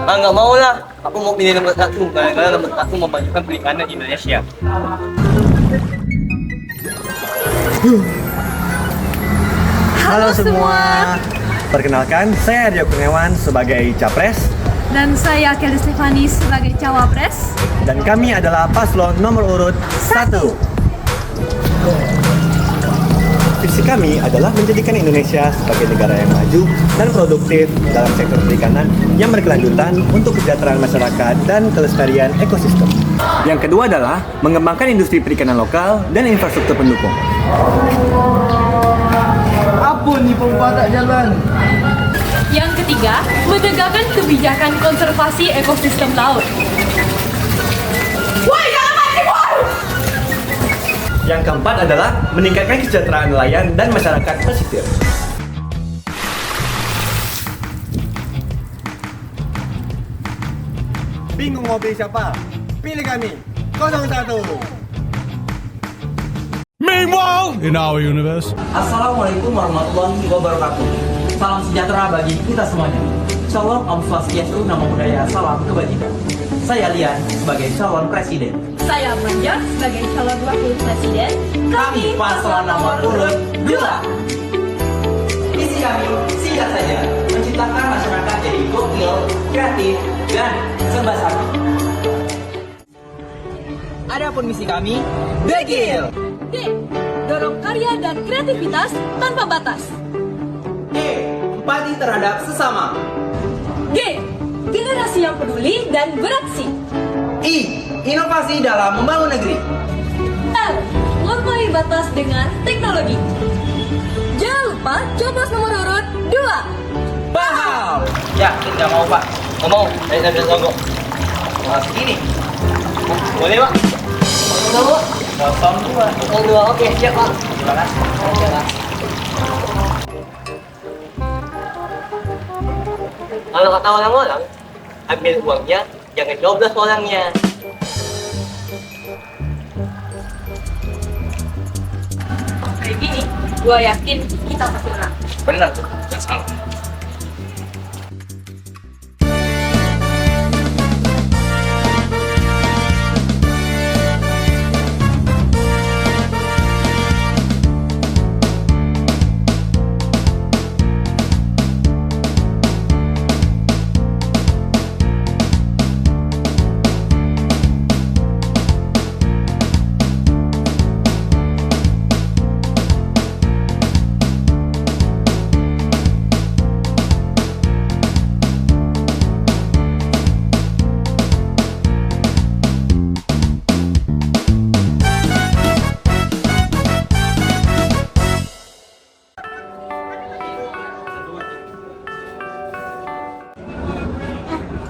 Nggak mau lah. Aku mau pilih nomor 1 karena nomor 1 memajukan perikanan di Indonesia. Halo semua. Perkenalkan, saya Aryo Kurniawan sebagai Capres. Dan saya Kelly Stefani sebagai Cawapres. Dan kami adalah paslon nomor urut 1. Visi kami adalah menjadikan Indonesia sebagai negara yang maju dan produktif dalam sektor perikanan yang berkelanjutan untuk kesejahteraan masyarakat dan kelestarian ekosistem. Yang kedua adalah mengembangkan industri perikanan lokal dan infrastruktur pendukung. Apa nih pembuatan jalan? Yang ketiga, menegakkan kebijakan konservasi ekosistem laut. Yang keempat adalah meningkatkan kesejahteraan nelayan dan masyarakat pesisir. Bingung mau pilih siapa? Pilih kami, 01. Meanwhile, in our universe. Assalamualaikum warahmatullahi wabarakatuh. Salam sejahtera bagi kita semuanya. Shalom, Om Swastiastu, Namo Buddhaya, salam kebajikan. Saya Lian sebagai calon presiden. Saya Manja sebagai calon wakil presiden. Kami paslon nomor urut 2. Visi kami singkat saja, menciptakan masyarakat jadi gokil, kreatif, dan serba sabi. Adapun misi kami, Begil. D. Dorong karya dan kreativitas tanpa batas. E. Empati terhadap sesama. G. Generasi yang peduli dan beraksi. I. Inovasi dalam membangun negeri. L. Melampaui batas dengan teknologi. Jangan lupa coblos nomor urut 2. Paham? Yakin nggak mau Pak? Nggak mau. Saya bilang logo. Wah, segini. Boleh Pak? Nggak mau. 02. Oke, siap Pak. Terima kasih. Iya, Pak. Kalau kata orang-orang, ambil uangnya, jangan 12 orangnya. Kayak gini, gua yakin kita pasti menang. Benar tuh, nggak salah.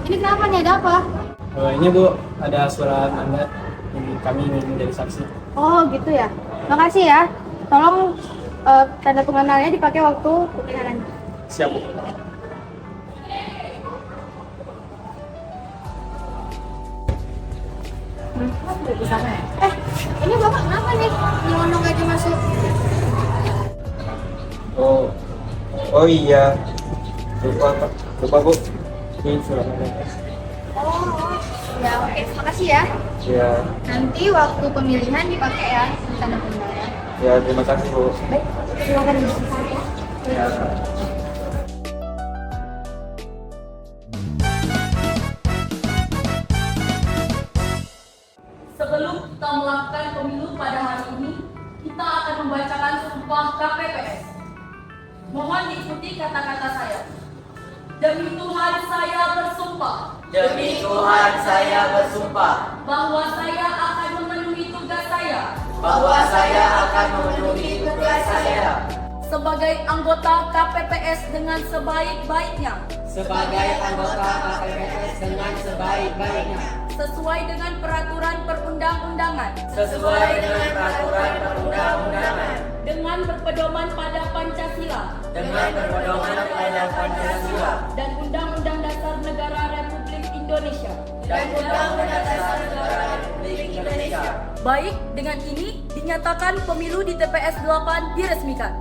Ini kenapa nih, ada apa? Ini Bu, ada surat mandat yang kami ingin menjadi saksi. Oh gitu ya, makasih ya. Tolong tanda pengenalnya dipakai waktu pemilihan. Siap Bu. Ini bapak kenapa nih? Nyelonong aja masuk. Oh iya. Lupa Bu. Ini surat mandat. Oh, ya oke, makasih ya. Ya, Nanti waktu pemilihan dipakai ya tanda pengenalnya. ya terima kasih Bu. Baik, silakan disimpan ya. Ya. Sebelum kita melakukan pemilu pada hari ini, kita akan membacakan sumpah KPPS. Mohon diikuti kata-kata saya. Demi Tuhan saya bersumpah. Demi Tuhan saya bersumpah Bahwa saya akan memenuhi tugas saya. bahwa saya akan memenuhi tugas saya Sebagai anggota KPPS dengan sebaik-baiknya. sebagai anggota KPPS dengan sebaik-baiknya, Sesuai dengan peraturan perundang-undangan. sesuai dengan peraturan perundang-undangan, Dengan berpedoman pada Pancasila. dengan berpedoman pada Pancasila Dan Undang-Undang Dasar Negara Republik Indonesia. dan Undang-Undang Dasar Negara Republik Indonesia. Baik, dengan ini dinyatakan pemilu di TPS 8 diresmikan.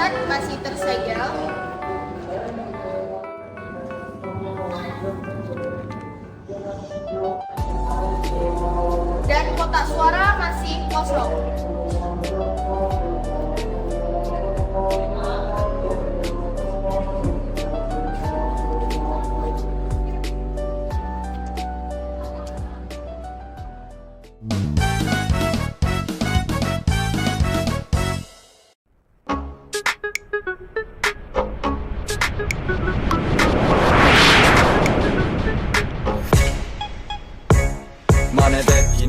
kecamatan masih tersegel. Dan kotak suara masih kosong.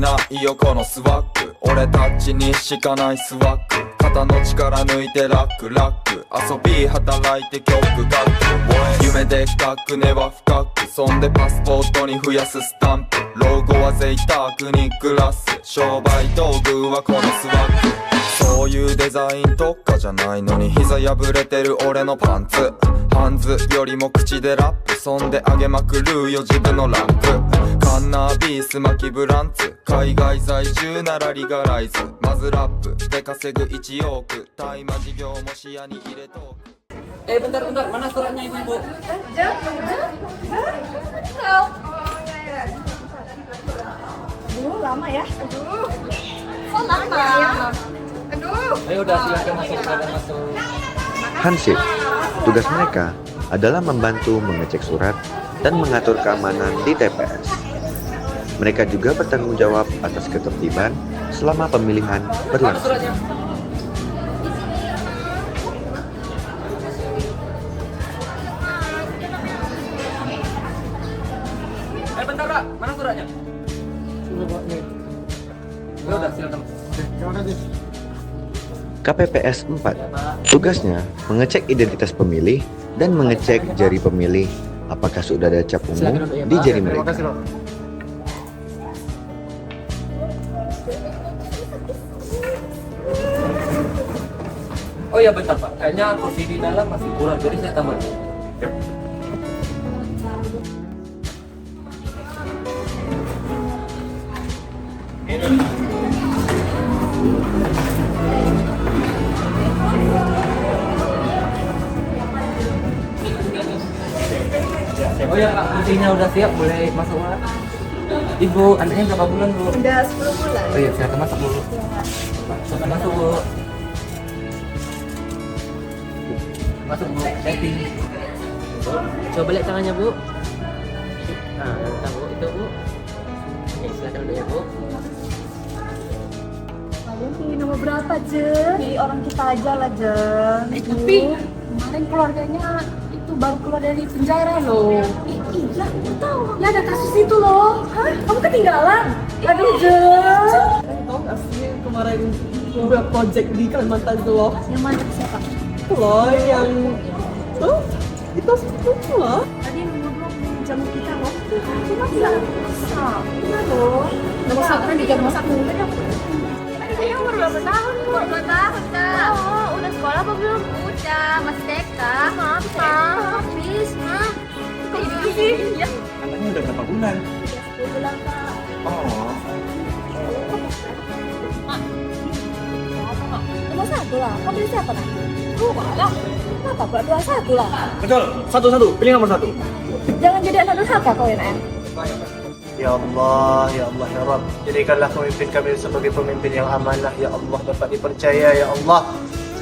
ないよこのスワッグ俺たちにしかないスワッグ肩の力抜いてラックラック遊び働いて曲書く夢でっかく根は深くそんでパスポートに増やすスタンプ老後は贅沢に暮らす商売道具はこのスワッグそういうデザイン特化じゃないのに膝破れてる俺のパンツハンズよりも口でラップそんで上げまくるよ自分のランプカンナビース巻きブランツ海外在住ならリガライズまずラップで稼ぐ1億大麻事業も視野に入れとくBentar, mana suratnya ibu-ibu? Aduh, lama ya. Kok lama? Aduh. Ayo udah silakan masuk. Hansip, tugas mereka adalah membantu mengecek surat dan mengatur keamanan di TPS. Mereka juga bertanggung jawab atas ketertiban selama pemilihan berlangsung. Bentar, Kak. Mana suratnya? Ya udah silakan. KPPS 4 tugasnya mengecek identitas pemilih dan mengecek jari pemilih apakah sudah ada cap umum di jari mereka. Oh ya bentar Pak, kayaknya kursi di dalam masih kurang, jadi saya tambah. Oh ya Kak, kursinya udah siap, boleh masuk Pak. Ibu, anaknya berapa bulan Bu? Udah 10 bulan. Oh iya, silakan masuk dulu. Silakan masuk Bu. Masuk Bu, setting. Coba lihat tangannya Bu. Nah, bentar Bu, itu Bu. Oke, silakan dulu ya Bu. Kalian pilih nomor berapa, Jen? Pilih orang kita aja lah, Jen. Tapi kemarin keluarganya itu baru keluar dari penjara loh. Iya, aku tahu. Ya ada kasus itu loh. Hah? Kamu ketinggalan? Aduh, Jen. Tahu nggak sih kemarin gue project di Kalimantan tuh loh. Yang mana siapa? Itu loh yang tuh itu loh. Tadi nomor 2 jamu kita loh. Cuma bilang iya loh. Nomor satu kan di jam satu. Saya umur berapa tahun, Bu? 2 tahun, Kak. Oh, udah sekolah apa belum? Udah, masih TK. Maaf, habis, Mak. Kok gitu sih? Iya. Anaknya udah berapa bulan? 10 bulan, Kak. Oh, Nomor 1 lah. Kau pilih siapa, Nak? Lah. Kenapa pula 21 lah? betul. Satu-satu, pilih nomor 1. Jangan jadi anak durhaka kau ya, Nak. Ya Allah, ya Allah, ya Rabb, jadikanlah pemimpin kami sebagai pemimpin yang amanah, ya Allah, dapat dipercaya, ya Allah,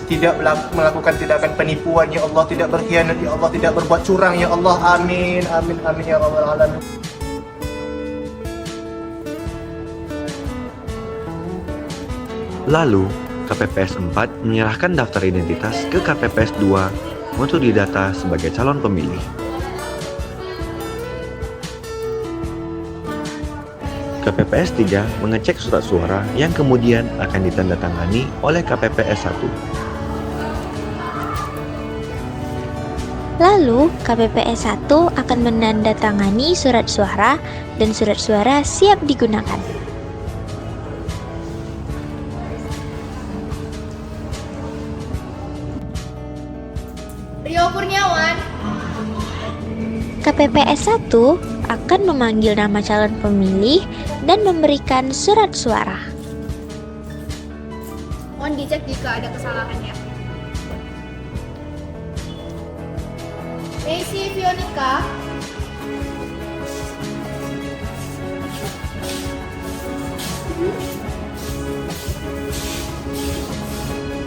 tidak melakukan tindakan penipuan, ya Allah, tidak berkhianat, ya Allah, tidak berbuat curang, ya Allah, amin, amin, amin, ya Rabbal Alamin. Lalu, KPPS 4 menyerahkan daftar identitas ke KPPS 2 untuk didata sebagai calon pemilih. KPPS 3 mengecek surat suara yang kemudian akan ditandatangani oleh KPPS 1. Lalu, KPPS 1 akan menandatangani surat suara dan surat suara siap digunakan. Rio Kurniawan. KPPS 1 akan memanggil nama calon pemilih dan memberikan surat suara. Mohon dicek jika ada kesalahan ya. Messi Fionica.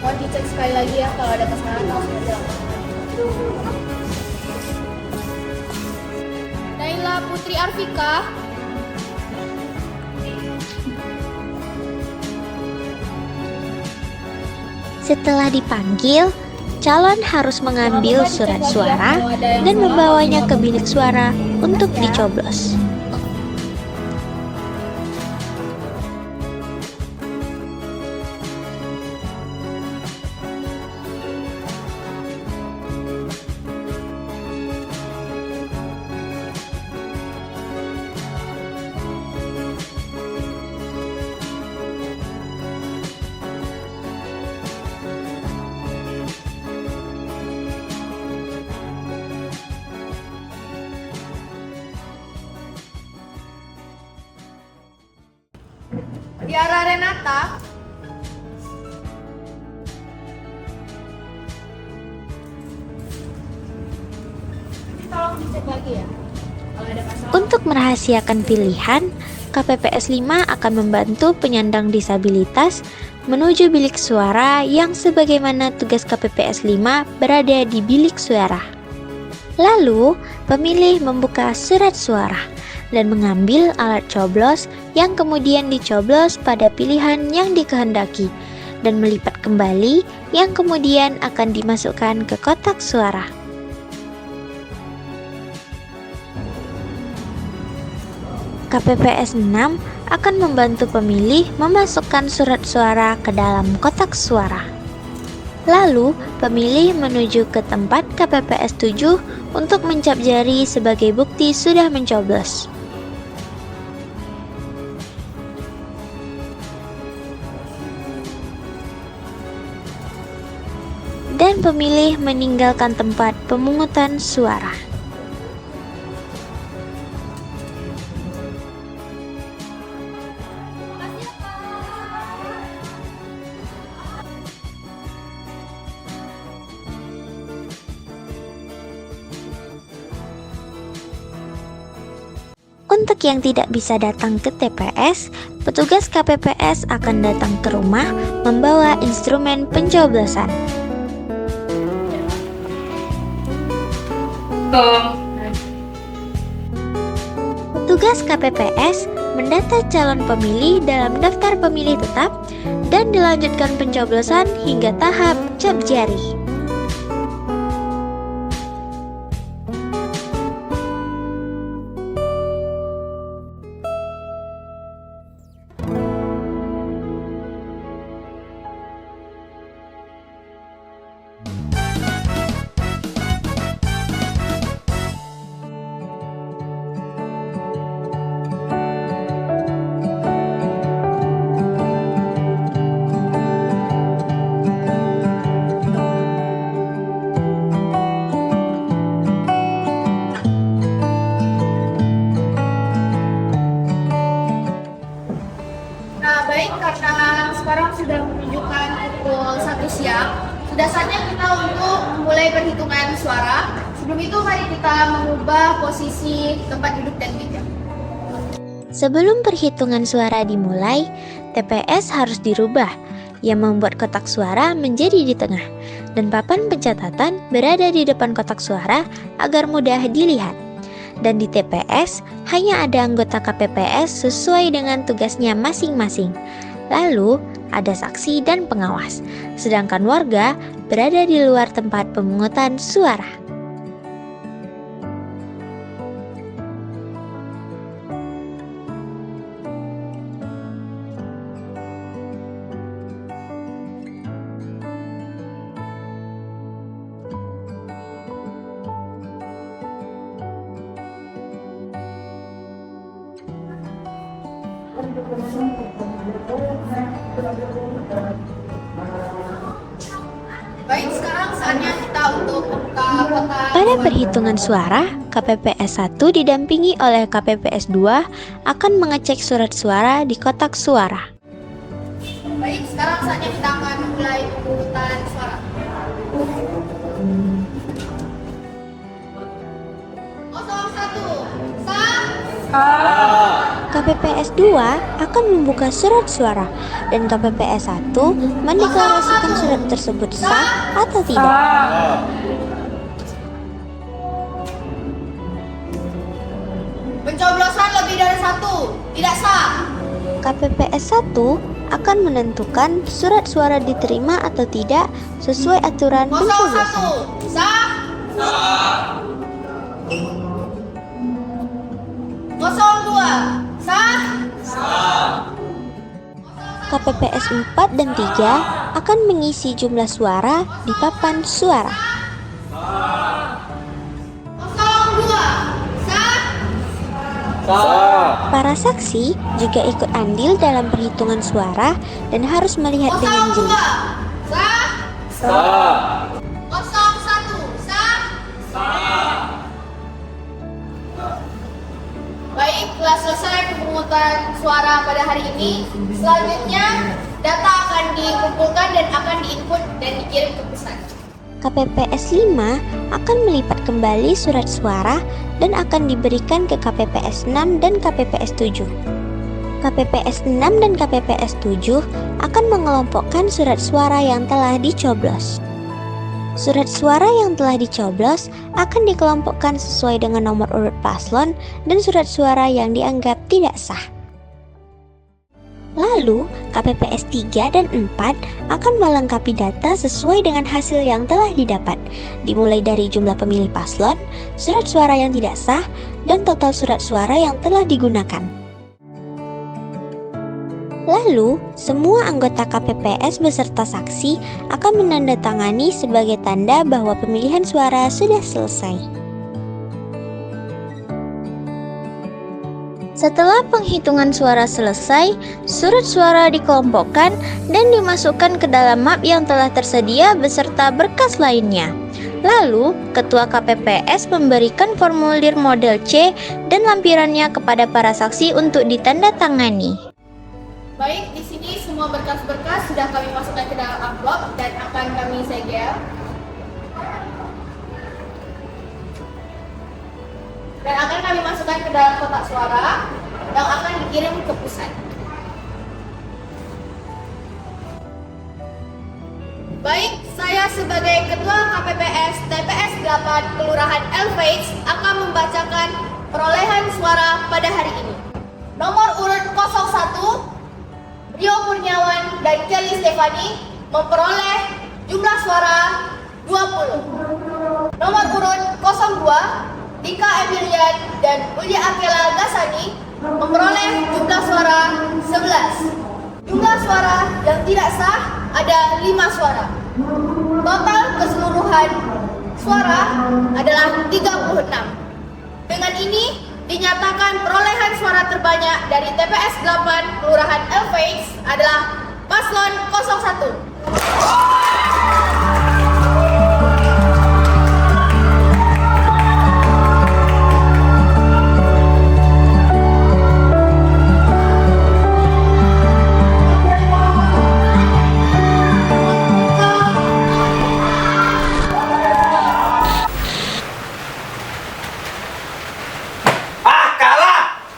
Mohon dicek sekali lagi ya kalau ada kesalahan langsung bilang. Naila Putri Arfika. Setelah dipanggil, calon harus mengambil surat suara dan membawanya ke bilik suara untuk dicoblos. Tiara Renata. Tolong dicek lagi ya. Kalau ada masalah. Untuk merahasiakan pilihan, KPPS 5 akan membantu penyandang disabilitas menuju bilik suara yang sebagaimana tugas KPPS 5 berada di bilik suara. Lalu, pemilih membuka surat suara dan mengambil alat coblos yang kemudian dicoblos pada pilihan yang dikehendaki dan melipat kembali yang kemudian akan dimasukkan ke kotak suara. KPPS 6 akan membantu pemilih memasukkan surat suara ke dalam kotak suara. Lalu, pemilih menuju ke tempat KPPS 7 untuk mencap jari sebagai bukti sudah mencoblos. Dan pemilih meninggalkan tempat pemungutan suara. Untuk yang tidak bisa datang ke TPS, petugas KPPS akan datang ke rumah membawa instrumen pencoblosan. Petugas KPPS mendata calon pemilih dalam daftar pemilih tetap dan dilanjutkan pencoblosan hingga tahap cap jari. Karena sekarang sudah menunjukkan pukul 1 siang, sudah saatnya kita untuk memulai perhitungan suara. Sebelum itu mari kita mengubah posisi tempat duduk dan meja. Sebelum perhitungan suara dimulai, TPS harus dirubah, yang membuat kotak suara menjadi di tengah, dan papan pencatatan berada di depan kotak suara agar mudah dilihat. Dan di TPS hanya ada anggota KPPS sesuai dengan tugasnya masing-masing. Lalu ada saksi dan pengawas, sedangkan warga berada di luar tempat pemungutan suara. Baik, sekarang saatnya kita untuk membuka kotak. Pada perhitungan suara, KPPS 1 didampingi oleh KPPS 2 akan mengecek surat suara di kotak suara. Baik, sekarang saatnya kita akan memulai pemungutan suara. 01. Sah? KPPS 2 akan membuka surat suara dan KPPS 1 mendeklarasikan surat tersebut sah atau tidak. Pencoblosan lebih dari 1. Tidak sah. KPPS 1 akan menentukan surat suara diterima atau tidak sesuai aturan pencoblosan. 01. Sah? 02. Sah? KPPS 4 dan 3 akan mengisi jumlah suara di papan suara. 02. Sah? Para saksi juga ikut andil dalam perhitungan suara dan harus melihat dengan 02. jeli. Sah? 01. Sah? Baik, telah selesai pemungutan suara pada hari ini. Selanjutnya, data akan dikumpulkan dan akan diinput dan dikirim ke pusat. KPPS 5 akan melipat kembali surat suara dan akan diberikan ke KPPS 6 dan KPPS 7. KPPS 6 dan KPPS 7 akan mengelompokkan surat suara yang telah dicoblos. Surat suara yang telah dicoblos akan dikelompokkan sesuai dengan nomor urut paslon dan surat suara yang dianggap tidak sah. Lalu, KPPS 3 dan 4 akan melengkapi data sesuai dengan hasil yang telah didapat, dimulai dari jumlah pemilih paslon, surat suara yang tidak sah, dan total surat suara yang telah digunakan. Lalu, semua anggota KPPS beserta saksi akan menandatangani sebagai tanda bahwa pemilihan suara sudah selesai. Setelah penghitungan suara selesai, surat suara dikelompokkan dan dimasukkan ke dalam map yang telah tersedia beserta berkas lainnya. Lalu, Ketua KPPS memberikan formulir model C dan lampirannya kepada para saksi untuk ditandatangani. Baik, di sini semua berkas-berkas sudah kami masukkan ke dalam amplop dan akan kami segel. Dan akan kami masukkan ke dalam kotak suara yang akan dikirim ke pusat. Baik, saya sebagai Ketua KPPS TPS 8 Kelurahan Elvage akan membacakan perolehan suara pada hari ini. Nomor urut 01 Rio Kurniawan dan Kelly Stefani memperoleh jumlah suara 20. Nomor urut 02 Dika Emilian dan Ulia Akela Gasani memperoleh jumlah suara 11. Jumlah suara yang tidak sah ada 5 suara. Total keseluruhan suara adalah 36. Dengan ini dinyatakan perolehan suara terbanyak dari TPS 8 Kelurahan Elvage adalah Paslon 01.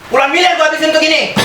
Puluhan miliar gua habisin untuk ini.